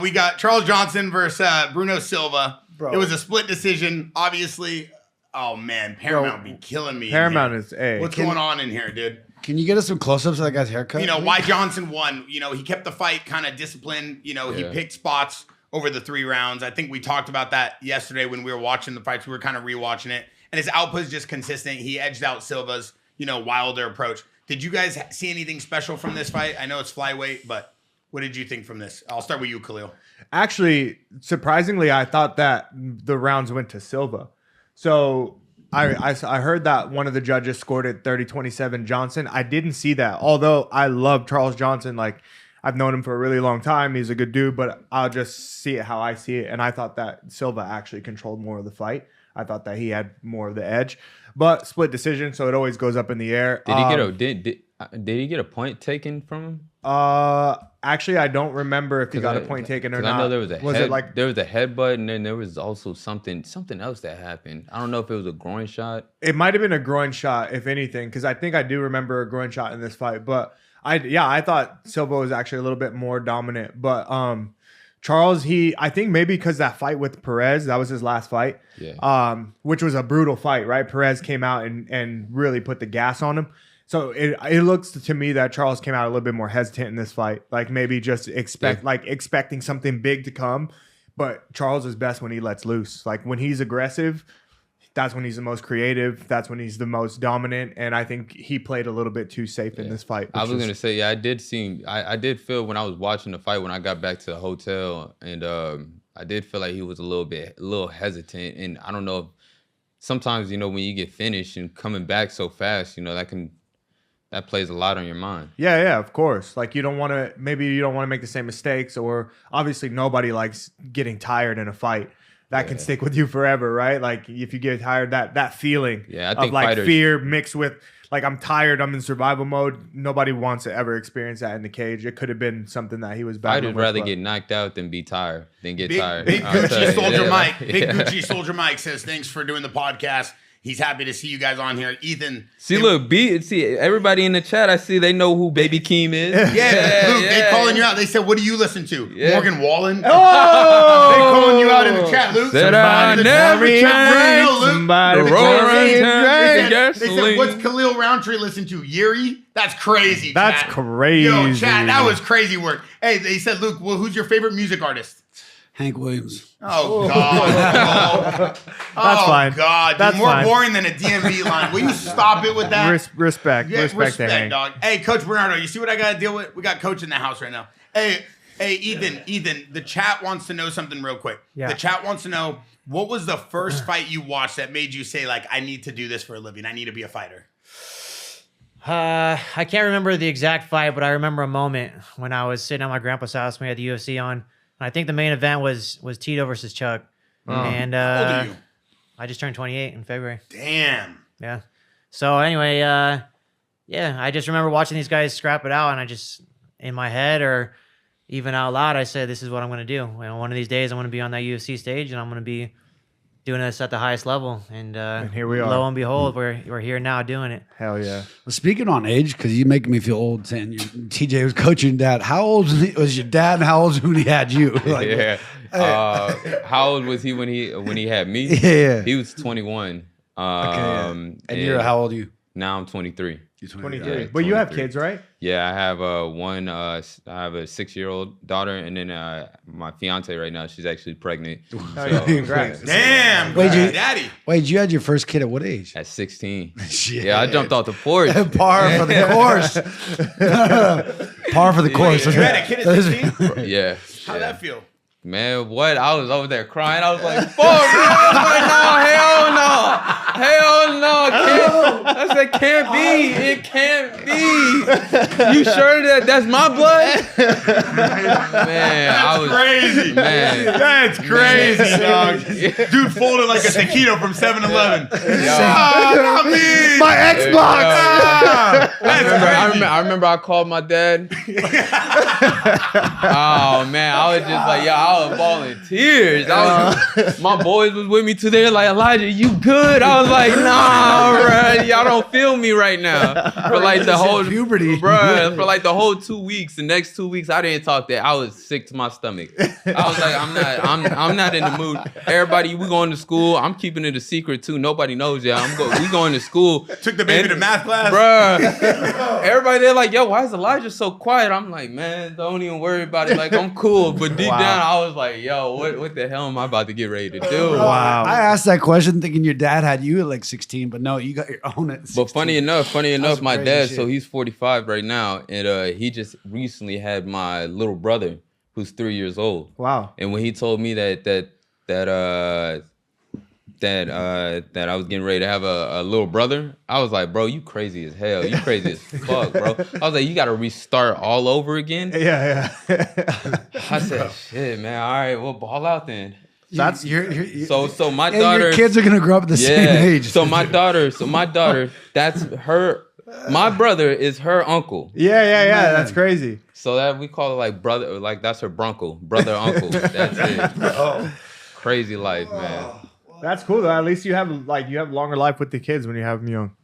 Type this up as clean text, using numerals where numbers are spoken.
We got Charles Johnson versus Bruno Silva. Bro. It was a split decision, obviously. Oh, man. Paramount be killing me. Paramount is What's going on in here, dude? Can you get us some close-ups of that guy's haircut? You know, why Johnson won. You know, he kept the fight kind of disciplined. You know, he picked spots over the 3 rounds. I think we talked about that yesterday when we were watching the fights. We were kind of rewatching it. And his output is just consistent. He edged out Silva's, you know, wilder approach. Did you guys see anything special from this fight? I know it's flyweight, but what did you think from this? I'll start with you, Khalil. Actually, surprisingly, I thought that the rounds went to Silva. So I heard that one of the judges scored it 30-27 Johnson. I didn't see that. Although I love Charles Johnson. Like, I've known him for a really long time. He's a good dude, but I'll just see it how I see it. And I thought that Silva actually controlled more of the fight. I thought that he had more of the edge. But split decision, so it always goes up in the air. Did he get a did he get a point taken from him? Actually, I don't remember if he got a point taken or not. I know there was there was a headbutt, and then there was also something else that happened. I don't know if it was a groin shot. It might have been a groin shot, if anything, because I think I do remember a groin shot in this fight. But I thought Silva was actually a little bit more dominant. But Charles, I think maybe because that fight with Perez, that was his last fight, which was a brutal fight, right? Perez came out and really put the gas on him. So it looks to me that Charles came out a little bit more hesitant in this fight, like maybe just expecting something big to come. But Charles is best when he lets loose. Like when he's aggressive, that's when he's the most creative. That's when he's the most dominant. And I think he played a little bit too safe in this fight. I was gonna say, I did feel when I was watching the fight when I got back to the hotel, and I did feel like he was a little hesitant. And I don't know if sometimes, you know, when you get finished and coming back so fast, you know, that plays a lot on your mind. Yeah, of course. Like you don't want to make the same mistakes, or obviously nobody likes getting tired in a fight. That can stick with you forever, right? Like if you get tired, that feeling of like fear mixed with like I'm tired, I'm in survival mode. Nobody wants to ever experience that in the cage. It could have been something that he was battling. I'd rather get knocked out than be tired, tired. Big Gucci Soldier Mike. Big Gucci Soldier Mike says thanks for doing the podcast. He's happy to see you guys on here. Ethan. See, everybody in the chat, I see they know who Baby Keem is. Yeah, Luke, they calling you out. They said, what do you listen to? Yeah. Morgan Wallen? Oh! They calling you out in the chat, Luke. Said I never change. Somebody they said, what's Khalil Roundtree listen to? Yuri? That's crazy, That's chat. crazy. Yo, chat, that was crazy work. Hey, they said, Luke, well, who's your favorite music artist? Hank Williams. Oh, God. That's fine. God. That's more fine. boring than a DMV line. Will you stop it with that? Respect. Yeah, respect to Hank. dog. Hey, Coach Bernardo, you see what I got to deal with? We got Coach in the house right now. Hey, Ethan, the chat wants to know something real quick. Yeah. The chat wants to know, what was the first fight you watched that made you say, like, I need to do this for a living? I need to be a fighter. I can't remember the exact fight, but I remember a moment when I was sitting at my grandpa's house. We had the UFC on. I think the main event was Tito versus Chuck. And How old are you? I just turned 28 in February. Damn. Yeah. So anyway, I just remember watching these guys scrap it out, and I just, in my head or even out loud, I said, this is what I'm going to do. You know, one of these days I'm going to be on that UFC stage, and I'm going to be doing this at the highest level. And here we are. Lo and behold, we're here now doing it. Hell yeah. Well, speaking on age, because you making me feel old saying TJ was coaching dad. How old was your dad, and how old was when he had you? Like, how old was he when he had me? Yeah. He was 21. And you're how old are you? Now I'm 23. You're 23. Yeah, But you have 23. kids, right? Yeah, I have I have a 6-year-old daughter, and then my fiance right now, she's actually pregnant. Congrats. Damn. Wait, Daddy. Wait, you had your first kid at what age? At 16. Shit. Yeah, I jumped off the porch. Par for the course. Par for the course. You had a kid at 16? Yeah. How'd that feel? Man, what? I was over there crying. I was like, fuck, man. I was like, no, hell no. I said, can't be. It can't be. You sure that's my blood? Man, That's crazy. Man. That's crazy, dog. Dude folded like a taquito from 7-Eleven. Not me. My Xbox. I remember I called my dad. Oh, man. I was just like, I was bawling tears. My boys was with me today, like, Elijah, you good? I was was like, nah, bro, y'all don't feel me right now. For like the whole puberty, bro. For like the whole 2 weeks, the next 2 weeks, I didn't talk that. I was sick to my stomach. I was like, I'm not in the mood. Everybody, we going to school. I'm keeping it a secret too. Nobody knows yet. We going to school. Took the baby to math class, bro. Everybody, they're like, yo, why is Elijah so quiet? I'm like, man, don't even worry about it. Like, I'm cool. But deep down, I was like, yo, what the hell am I about to get ready to do? Wow. I asked that question thinking your dad had you at like 16, but no, you got your own at 16. But funny enough, my dad, shit. so he's 45 right now, and he just recently had my little brother, who's 3 years old. Wow. And when he told me that I was getting ready to have a little brother, I was like, bro, you crazy as hell. You crazy as fuck, bro. I was like, you got to restart all over again. Yeah. I said, shit, man. All right, well, ball out then. That's So my and daughter, your kids are gonna grow up at the same age. So my daughter, that's her. My brother is her uncle. Yeah. That's crazy. So that we call it like brother, like that's her bruncle, brother, uncle. That's it. Crazy life, man. That's cool though. At least you have longer life with the kids when you have them young.